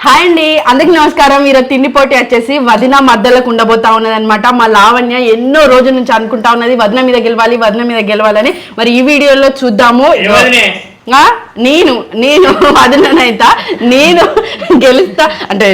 Hi అండి, అందరికి నమస్కారం. ఈరోజు తిండి పోటీ వచ్చేసి వదిన మధ్యలోకి ఉండబోతా ఉన్నది అనమాట. మా లావణ్య ఎన్నో రోజుల నుంచి అనుకుంటా ఉన్నది వదిన మీద గెలవాలి, వదిన మీద గెలవాలని. మరి ఈ వీడియోలో చూద్దాము. నేను వదిననైతా, నేను గెలుస్తా అంటే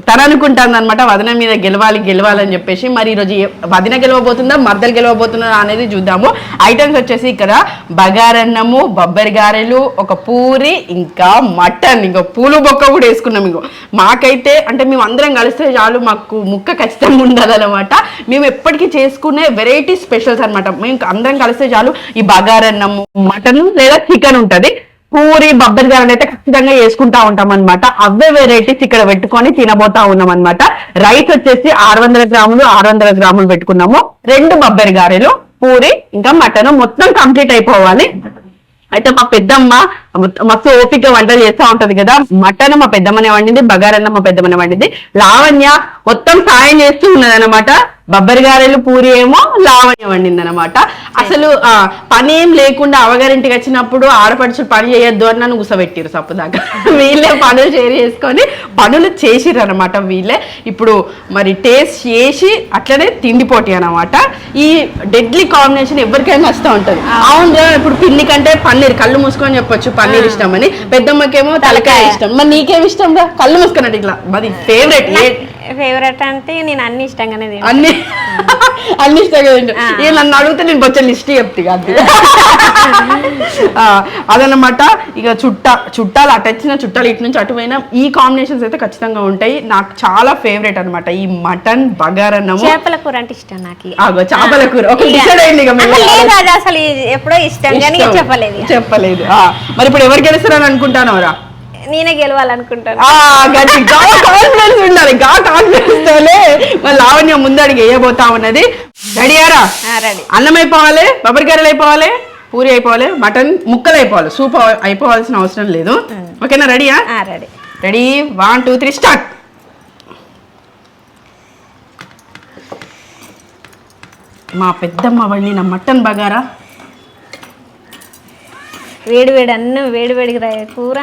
తను అనుకుంటాను అనమాట వదిన మీద గెలవాలని చెప్పేసి. మరి ఈరోజు వదిన గెలవబోతుందా మద్దలు గెలవబోతుందా అనేది చూద్దాము. ఐటమ్స్ వచ్చేసి ఇక్కడ బగారన్నము, బొబ్బరి గారెలు, ఒక పూరి, ఇంకా మటన్, ఇంకా పూలు బొక్క కూడా వేసుకున్నాం. ఇంకో మాకైతే అంటే మేము అందరం కలిస్తే చాలు, మాకు ముక్క ఖచ్చితంగా ఉండాలన్నమాట. మేము ఎప్పటికీ చేసుకునే వెరైటీ స్పెషల్స్ అనమాట. మేము అందరం కలిస్తే చాలు ఈ బగారన్నము, మటన్ లేదా చికెన్ ఉంటది, పూరి, బొబ్బరి గారెలు అయితే ఖచ్చితంగా వేసుకుంటా ఉంటాం అనమాట. అవే వెరైటీస్ ఇక్కడ పెట్టుకొని తినబోతా ఉన్నాం అనమాట. రైస్ వచ్చేసి 600 గ్రాములు పెట్టుకున్నాము. 2 బొబ్బరి గారెలు, పూరి, ఇంకా మటన్ మొత్తం కంప్లీట్ అయిపోవాలి. అయితే మా పెద్దమ్మ మస్తు ఓపిక వంటలు చేస్తూ ఉంటది కదా. మటన్ మా పెద్దమ్మనే వండింది, బగారన్న మా పెద్దమ్మనే వండింది. లావణ్య మొత్తం సాయం చేస్తూ ఉన్నది అనమాట. బొబ్బరి గారెలు, పూరి ఏమో లావణ్య వండింది అనమాట. అసలు పని ఏం లేకుండా అవగారింటికి వచ్చినప్పుడు ఆడపడుచులు పని చేయొద్దు అని నన్ను గుసబెట్టిరు సప్పుదాకా. వీళ్ళే పనులు షేర్ చేసుకొని పనులు చేసిర్రు అనమాట వీళ్ళే. ఇప్పుడు మరి టేస్ట్ చేసి అట్లనే తిండి పోటీ అనమాట. ఈ డెడ్లీ కాంబినేషన్ ఎవరికైనా వస్తూ ఉంటది. అవును, ఇప్పుడు పిల్లి కంటే పన్నీర్, కళ్ళు మూసుకొని చెప్పొచ్చు పన్నీర్ ఇష్టం అని, పెద్దమ్మకేమో తలకాయ ఇష్టం. మరి నీకేమి ఇష్టం రా? కళ్ళు మూసుకున్నట్టు ఇట్లా మరి ఫేవరెట్ అంటే నేను అన్ని ఇష్టంగానే అన్ని ఇష్టంగా తింటా. నన్ను అడిగితే నేను వచ్చే లిస్ట్ చెప్తే కాదు అదనమాట. ఇక చుట్టాలు అటు వచ్చిన చుట్టాలు ఇటు నుంచి అటువైనా ఈ కాంబినేషన్స్ అయితే ఖచ్చితంగా ఉంటాయి. నాకు చాలా ఫేవరెట్ అనమాట ఈ మటన్, బగారన్నము. చేపల కూర అంటే ఇష్టం నాకు. చేపల కూర డిసైడ్ అయింది. అసలు ఎప్పుడో ఇష్టం కానీ చెప్పలేదు. మరి ఇప్పుడు ఎవరు గెలుస్తారని అనుకుంటానవరా? నేనే గెలవాలనుకుంటాను. కాన్ఫిడెన్స్ ఉండాలి. మరి లావణ్య ముందడికి వేయబోతా ఉన్నది. రెడీయారా? అన్నం అయిపోవాలి, బొబ్బరి గారెలు అయిపోవాలి, పూరి అయిపోవాలి, మటన్ ముక్కలు అయిపోవాలి, సూప్ అయిపోవాల్సిన అవసరం లేదు. ఓకేనా? రెడీయా? Ready, 1 2 3 start. మా పెద్దమ్మ వండిన మటన్ బగారా, వేడి అన్నం, వేడిగా రాయ కూర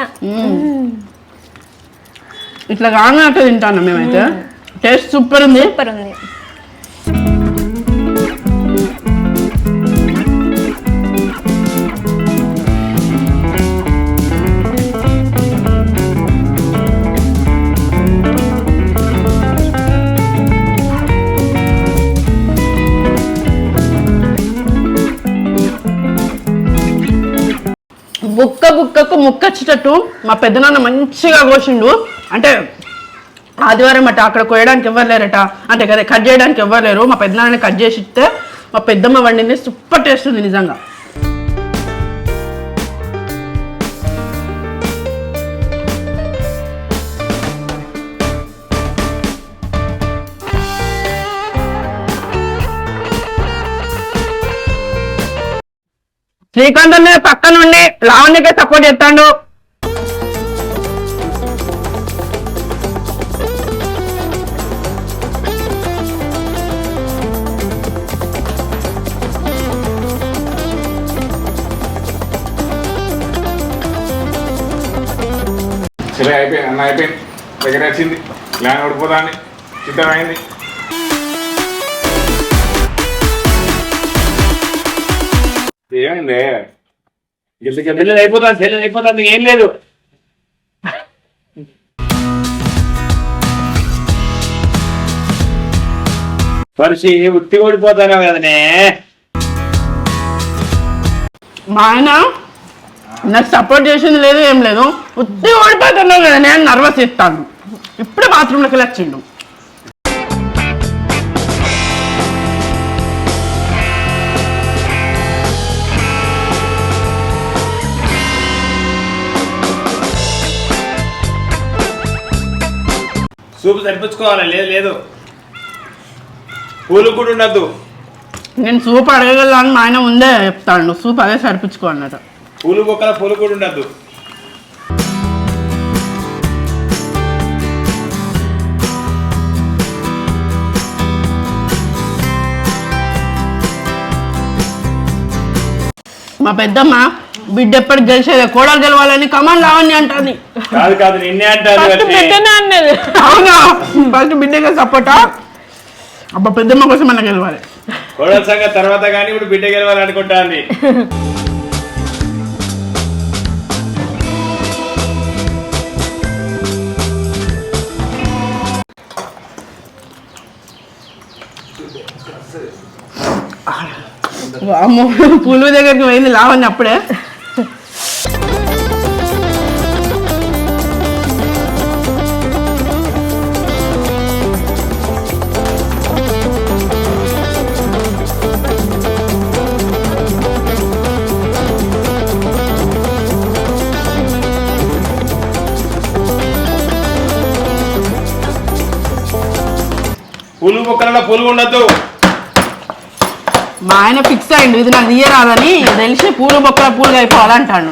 ఇట్లా కానట్టు తింటాను మేమైతే. టేస్ట్ సూపర్ ఉంది. బుక్కకు ముక్క వచ్చేటట్టు మా పెద్దనాన్న మంచిగా కోసిండు. అంటే ఆదివారం అట అక్కడ కోయడానికి ఎవ్వరు లేరట, అంటే కదా కట్ చేయడానికి ఎవ్వరు లేరు. మా పెద్దనాన్న కట్ చేసి ఇస్తే మా పెద్దమ్మ వండింది సూపర్ టేస్ట్ ఉంది నిజంగా. శ్రీకాంత్ అనే పక్క నుండి లావణ్యకే సపోర్ట్ చేస్తాడు. అయిపోయింది, అన్న అయిపోయింది, దగ్గర వచ్చింది, ల్యాండ్ ఓడిపోదాన్ని సిద్ధమైంది. ఏమైంది? అయిపోతాను ఏం లేదు. పరిస్థితి ఉత్తి ఓడిపోతానే కదనే. మా ఆయన నాకు సపోర్ట్ చేసింది లేదు, ఏం లేదు. ఉత్తి ఓడిపోతున్నావు కదా, నేను నర్వస్ ఇస్తాను. ఇప్పుడే బాత్రూంలోకి వచ్చిండు. సూపు సరిపించుకోవాలి. లేదు పూలు కూడా ఉండద్దు. నేను సూప్ అడగగలను మా ఆయన ముందే చెప్తాను, సూప్ అదే సరిపించుకోవాలన్నట. పూలు బొక్కల పూలు కూడా ఉండద్దు. మా పెద్దమ్మ బిడ్డ ఎప్పటి గెలిచేది కోడలు గెలవాలని కమాన్ లావణ్య అంటాను. కాదు నిన్నే అంటారు. బిడ్డనే అన్నది. అవునా ఫస్ట్ బిడ్డగా సపోర్టా? అబ్బా పెద్దమ్మ కోసం అన్న గెలవాలి. కోడల సంగతి తర్వాత కానీ ఇప్పుడు బిడ్డ గెలవాలనుకుంటాంది. అమ్మో పులువు దగ్గరికి పోయింది లావణ్య అప్పుడే. పులుగు మొక్కలలో పులుగు ఉండద్దు. మా ఆయన ఫిక్స్ అయ్యిండు ఇది నాకు తీయరాదని తెలిసి పూలు మొక్కల పూలుగా అయిపోవాలంటాడు.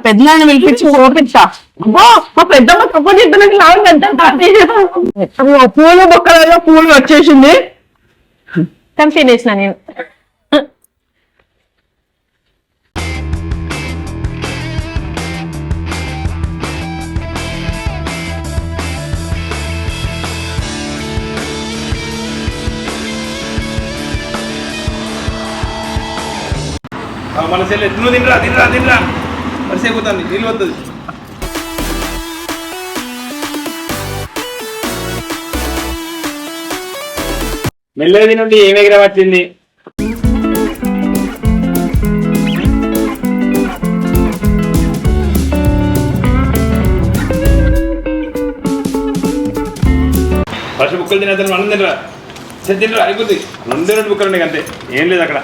పెద్దనాన్ని పిలిపించి ఓపించా మా పెద్దమ్మ సపోర్ట్ చేద్దానికి లావణ్య పూలు మొక్కలలో పూలు వచ్చేసింది. తినేసిన నేను. మన చెల్లె నువ్వు తినరా మరిసైపోతుంది. నీళ్ళు వస్తుంది. మెల్లది నుండి ఏం ఎగిర వచ్చింది. ఫస్ట్ బుక్కలు తిన మనం తినరా తినరా అయిపోతుంది. రెండు బుక్కలు ఉన్నాయి అంతే, ఏం లేదు అక్కడ.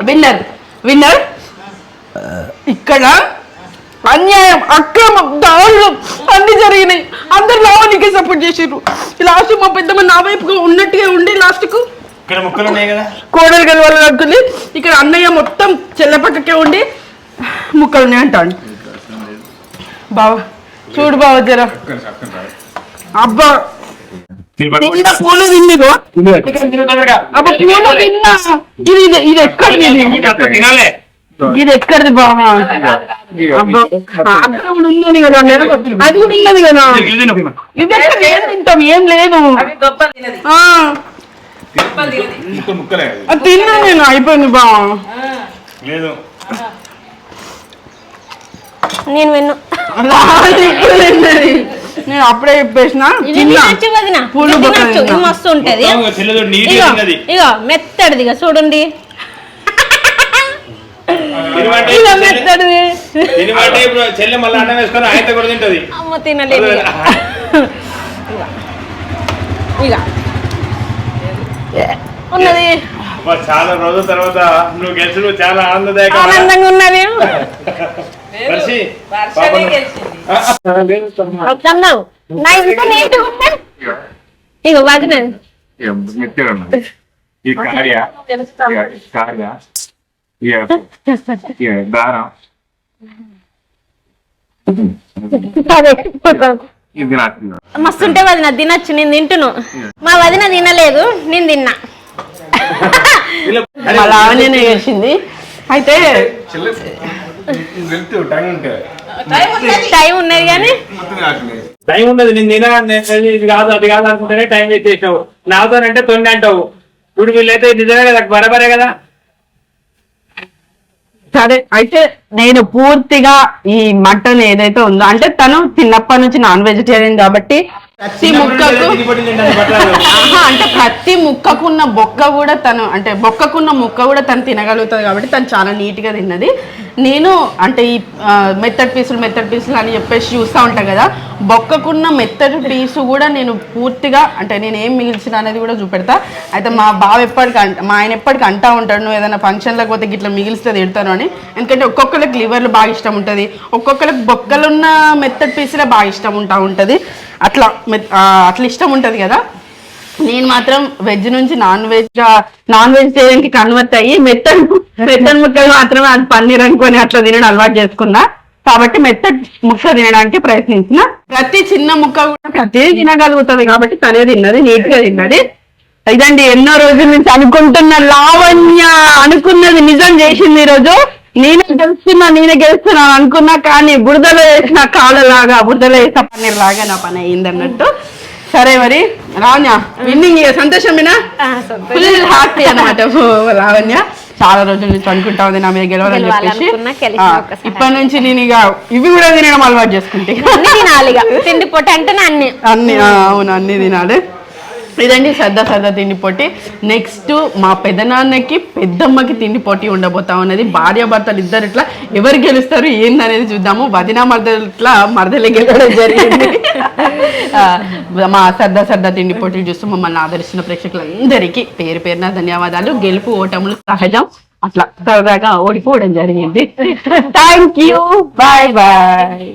విన్నర్ విన్నర్ ఇక్కడ అన్యాయం అక్రమం దాడులు అన్ని జరిగినాయి. అందరు లావణ్యకి సపోర్ట్ చేసారు. లాస్ట్ మా పెద్దమ్మ నా వైపుగా ఉన్నట్టుగా ఉండి లాస్ట్ కు ఇక్కడ ముక్కలు ఉన్నాయి కదా కోడలు గెలవాలని అనుకుంది. ఇక్కడ అన్నయ్య మొత్తం చెల్లపక్కకే ఉండి ముక్కలు ఉన్నాయి అంటాడు. బావా చూడు బావ జరా అబ్బా తిన్న పూలు తిందిగో అబ్బా పూలు తిన్నా. ఇది ఎక్కడిది ఇది ఎక్కడిది బావా? అబ్బా అక్కడ ఉన్నది కదా అది కూడా ఉన్నది కదా. ఇది ఎక్కడ ఏం తింటాం ఏం లేదు. తిన్నా నేను అయిపోయింది బావా. లేదు నేను విన్ను. నేను అప్పుడే చెప్పేసిన పూలు మస్తు ఉంటది. ఇగో ఇగో మెత్తడిది ఇక చూడండి. మెత్తడిది చెల్లె మళ్ళీ అన్నం వేసుకొని ఆయన కూడా తింటది. అమ్మ తినలేదు ఇక ఉన్నది. చాలా రోజుల తర్వాత నువ్వు గెలిచి చాలా ఆనందంగా ఉన్నది. ఇగో వదిన దారం మస్తు ఉంటే వదిన తినచ్చు. నేను తింటును. మా వదిన తినలేదు, నేను తిన్నా. లావణ్యనే గెలిచింది. అయితే టైం ఉన్నది కానీ టైం ఉన్నది. నేను తిన ఇది కాదు అది కాదు అనుకుంటేనే టైం వేసేసావు. నాతోనంటే తొండి అంటావు. ఇప్పుడు వీళ్ళైతే నిజమే కదా, బరాబరే కదా. సరే అయితే నేను పూర్తిగా ఈ మటన్ ఏదైతే ఉందో అంటే తను చిన్నప్పటి నుంచి నాన్ వెజిటేరియన్ కాబట్టి ప్రతి ముక్కకు అంటే ప్రతి ముక్కకున్న బొక్క కూడా తను అంటే బొక్కకున్న ముక్క కూడా తను తినగలుగుతుంది కాబట్టి తను చాలా నీట్ గా తిన్నది. నేను అంటే ఈ మెత్తడి పీసులు అని చెప్పేసి చూస్తూ ఉంటాను కదా, బొక్కకున్న మెత్తడి పీసు కూడా నేను పూర్తిగా అంటే నేను ఏం మిగిల్చిన అనేది కూడా చూపెడతా. అయితే మా బావ మా ఆయన ఎప్పటికీ అంటా ఉంటాడు, నువ్వు ఏదైనా ఫంక్షన్లకు పోతే ఇట్లా మిగిలిస్తే తిడతాను అని. ఎందుకంటే ఒక్కొక్కరికి లివర్లు బాగా ఇష్టం ఉంటుంది, ఒక్కొక్కరికి బొక్కలున్న మెత్తడి పీసులే బాగా ఇష్టం ఉంటుంది. అట్లా ఇష్టం ఉంటుంది కదా. నేను మాత్రం వెజ్ నుంచి నాన్ వెజిటేరియన్ కి కన్వర్ట్ అయ్యి మెత్తడి ముక్కలు మాత్రమే అది పన్నీర్ అనుకొని అట్లా తినడం అలవాటు చేసుకున్నా. కాబట్టి మెత్తడి ముక్క తినడానికి ప్రయత్నించిన. ప్రతి చిన్న ముక్క కూడా ప్రతిదీ తినగలుగుతుంది కాబట్టి తనే తిన్నది, నీట్ గా తిన్నది. ఇదండి ఎన్నో రోజుల నుంచి అనుకుంటున్న లావణ్య అనుకున్నది నిజం చేసింది ఈ రోజు. నేనే గెలుస్తున్నా అనుకున్నా, కానీ బురదలో వేసిన కాళ్ళలాగా బురదలో వేసిన పన్నీర్ లాగా నా పని అయింది అన్నట్టు. సరే మరి లావణ్య విన్నింగ్ సంతోషమేనా? ఫుల్ హ్యాపీ అన్నమాట లావణ్య. చాలా రోజుల నుంచి అనుకుంటా ఉంది నా మీద గెలవాలని చెప్పేసి. ఇప్పటి నుంచి నేను ఇక ఇవి కూడా తినడం అలవాటు చేసుకుంటే తిండి పొట్టి అంటే అన్ని అవును అన్ని తినాలి. ఇదండి సరదా తిండి పోటీ. నెక్స్ట్ మా పెద్దనాన్నకి పెద్దమ్మకి తిండి పోటీ ఉండబోతా ఉన్నది. భార్యాభర్తలు ఇద్దరు ఇట్లా ఎవరు గెలుస్తారు ఏందనేది చూద్దాము. వదినా మరదలే గెలవడం జరిగింది. మా సరదా తిండి పోటీలు చూస్తూ మమ్మల్ని ఆదరిస్తున్న ప్రేక్షకులందరికీ పేరు పేరున ధన్యవాదాలు. గెలుపు ఓటములు సహజం, అట్లా సరదాగా ఓడిపోవడం జరిగింది. Thank you, bye bye.